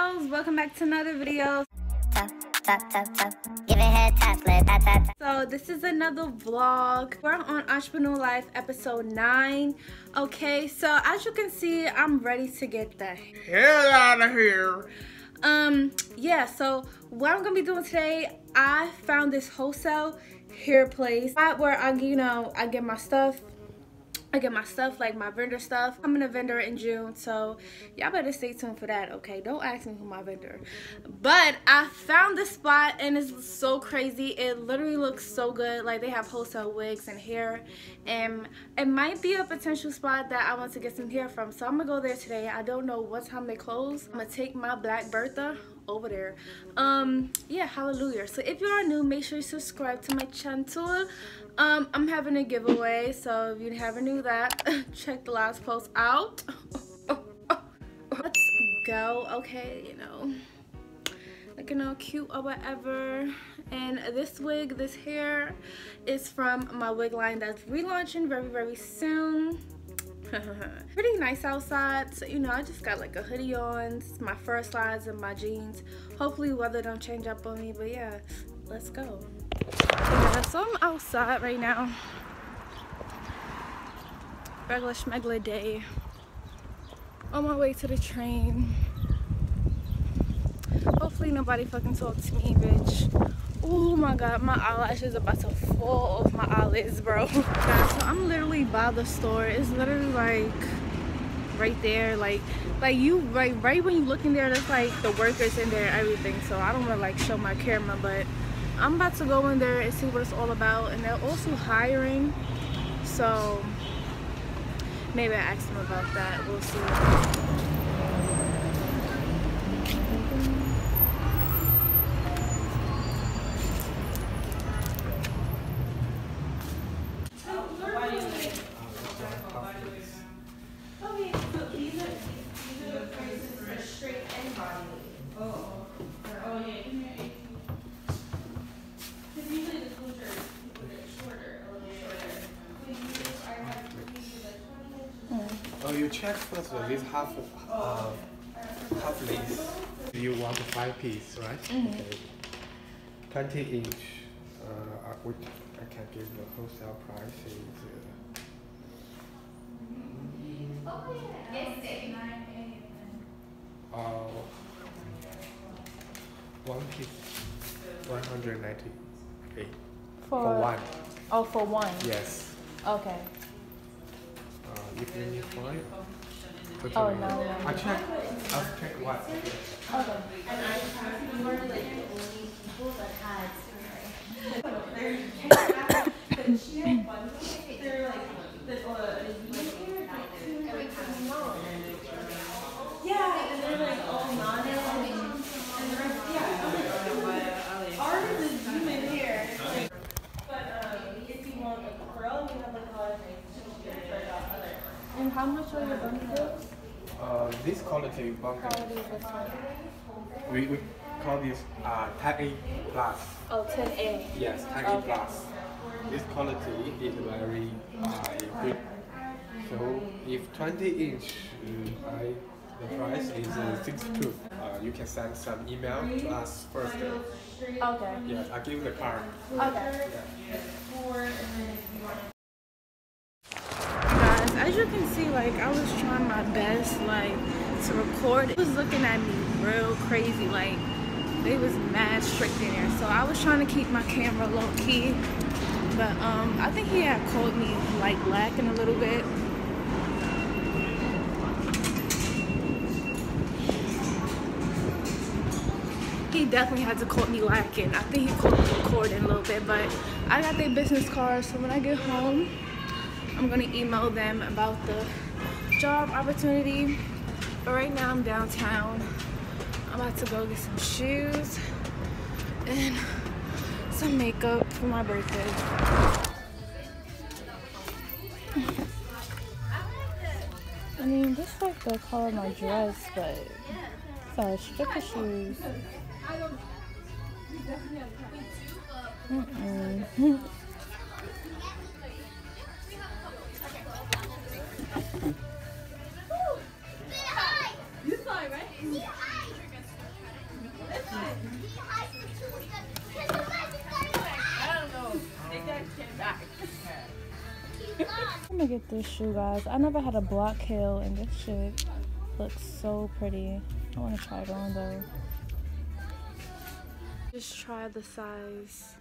girls, welcome back to another video. Tap, tap, tap, tap. Give it head tap, let tap, tap, tap. So this is another vlog. We're on Entrepreneur Life episode 9. Okay, so as you can see, I'm ready to get the hell out of here. Yeah, so what I'm gonna be doing today, I found this wholesale hair place where I get my stuff. Like my vendor stuff. I'm gonna vendor in June, so y'all better stay tuned for that, okay? Don't ask me who my vendor. But I found this spot and it's so crazy. It literally looks so good. Like they have wholesale wigs and hair, and it might be a potential spot that I want to get some hair from. So I'm gonna go there today. I don't know what time they close. I'm gonna take my Black Bertha over there. Yeah, hallelujah. So if you are new, make sure you subscribe to my channel. I'm having a giveaway, so if you haven't knew that, check the last post out. Let's go. Okay, looking all cute or whatever. And this wig, this hair is from my wig line that's relaunching very soon. Pretty nice outside, so I just got like a hoodie on, my fur slides and my jeans. Hopefully weather don't change up on me, but yeah, let's go. Yeah, so I'm outside right now, regular schmegler day, on my way to the train. Hopefully nobody fucking talk to me, bitch. Oh my god, my eyelashes about to fall off my eyelids, bro. Guys, so I'm literally by the store. It's literally like right there, like you right when you look in there, there's like the workers in there and everything. So I don't want to like show my camera, but I'm about to go in there and see what it's all about. And they're also hiring, so maybe I ask them about that. We'll see. Oh, you check first this half lace. You want a 5-piece, right? Okay. 20-inch. I can give the wholesale price is. One piece, 198. For one. Oh, for one. Yes. Okay. If you need one. Oh no. I'll check what. Okay. And I have more like the only people that had. They're like yeah, and they're like all non-animal and the rest, yeah. Ours is human hair. Like, but if you want a curl, we have like a lot of things for the other. And how much are your bundles? This quality bundle. We call this Tag A plus. Oh, 10A. Yes, Tag A plus. This quality is very good. So if 20-inch, the price is 62. You can send some email to us first. Okay. Yes, I give the card. Okay. Yeah. Guys, as you can see, like I was trying my best like to record. It was looking at me real crazy, like they was mad strict in there. So I was trying to keep my camera low key, but I think he had caught me like lacking a little bit. He definitely had to caught me lacking. I think he caught me recording a little bit, but I got their business card, so when I get home I'm gonna email them about the job opportunity. But right now I'm downtown. I'm about to go get some shoes and some makeup for my birthday. I mean, this is like the color of my dress, but it's a stripper shoes. I'm gonna get this shoe, guys. I never had a block heel, and this shit looks so pretty. I want to try it on though. Just try the size.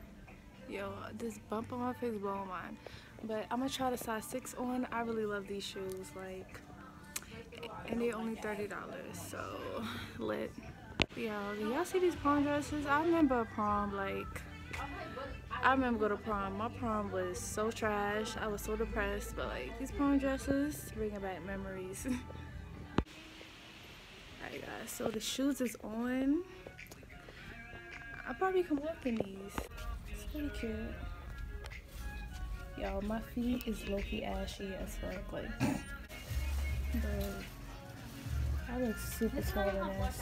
Yo, this bump on my face is blowing mine. But I'm gonna try the size 6 on. I really love these shoes, like, and they're only $30, so lit. Yo, do y'all see these prom dresses? I remember prom, like, I remember going to prom. My prom was so trash. I was so depressed, but like these prom dresses bringing back memories. Alright guys, so the shoes is on. I probably can walk in these. It's pretty cute. Y'all, my feet is low-key ashy as fuck, like, but I look super tall in this.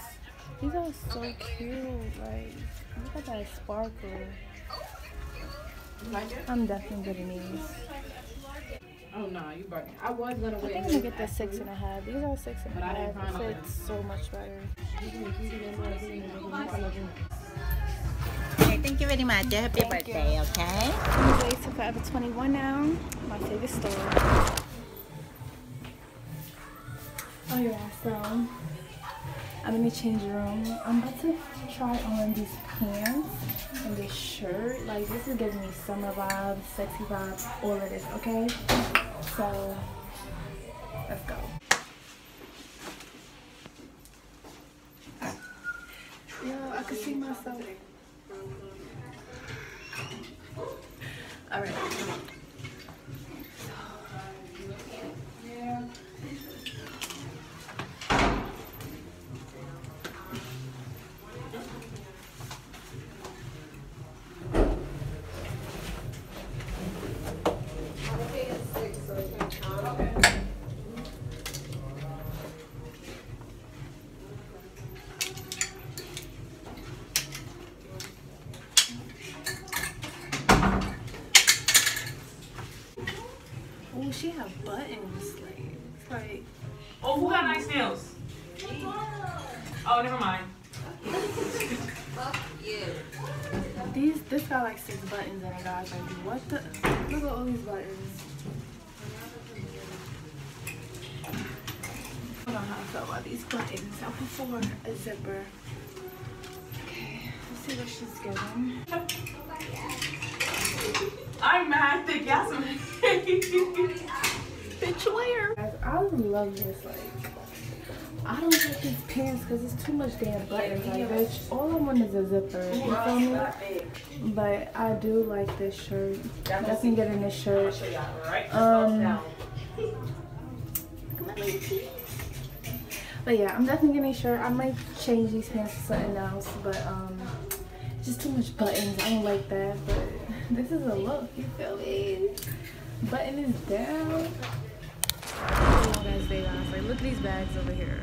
These are so cute, like, look at that sparkle. I'm definitely getting these. Oh no, you burnt it. I was gonna wait. I think I'm gonna get the 6.5. These are 6.5. It fits so much better. Okay, thank you very much. Happy birthday, okay? I'm going to Forever 21 now. My favorite store. Oh yeah, so I'm in the changing room. I'm about to try on these pants and this shirt. Like, this is giving me summer vibes, sexy vibes, all of this, okay? So, let's go. Yo, I can see myself. Alright. Oh, she have buttons. Like. Oh, who got nice nails? Oh, never mind. Fuck you. This got like 6 buttons in it, guys. Like, what the? Look at all these buttons. I don't know how I feel about these buttons. I prefer a zipper. Okay, let's see what she's getting. I'm mad thick, y'all some Bitch, where? Guys, I love this. Like, I don't like these pants because it's too much damn buttons. Like, bitch, all I want is a zipper. You feel me? But I do like this shirt. Definitely getting this shirt. But yeah, I'm definitely getting a shirt. I might change these pants to something else, but just too much buttons. I don't like that, but this is a look. You feel me? Button is down. Long ass day, guys. Like, look at these bags over here.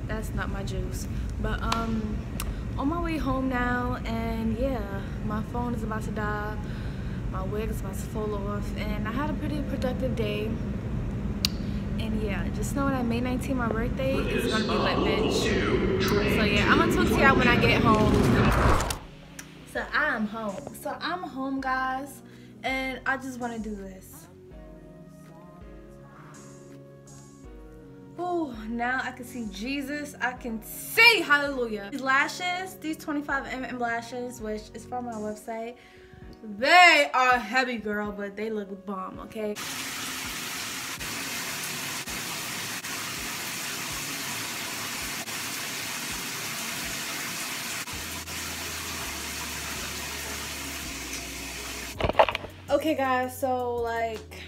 That's not my juice. But on my way home now, and yeah, my phone is about to die. My wig is about to fall off, and I had a pretty productive day. And yeah, just know that May 19th, my birthday, is gonna be lit, bitch. So yeah, I'm gonna talk to y'all when I get home. So I'm home. So I'm home, guys, and I just want to do this. Oh, now I can see Jesus. I can see hallelujah. These lashes, these 25mm lashes, which is from my website, they are heavy, girl, but they look bomb, okay? Okay guys, so like,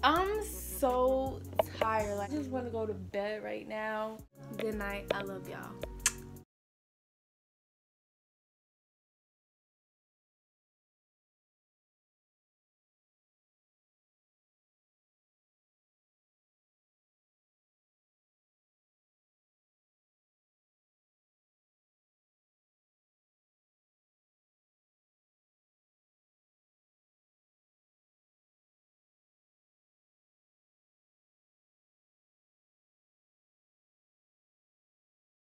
I'm so tired. Like, I just want to go to bed right now. Good night. I love y'all.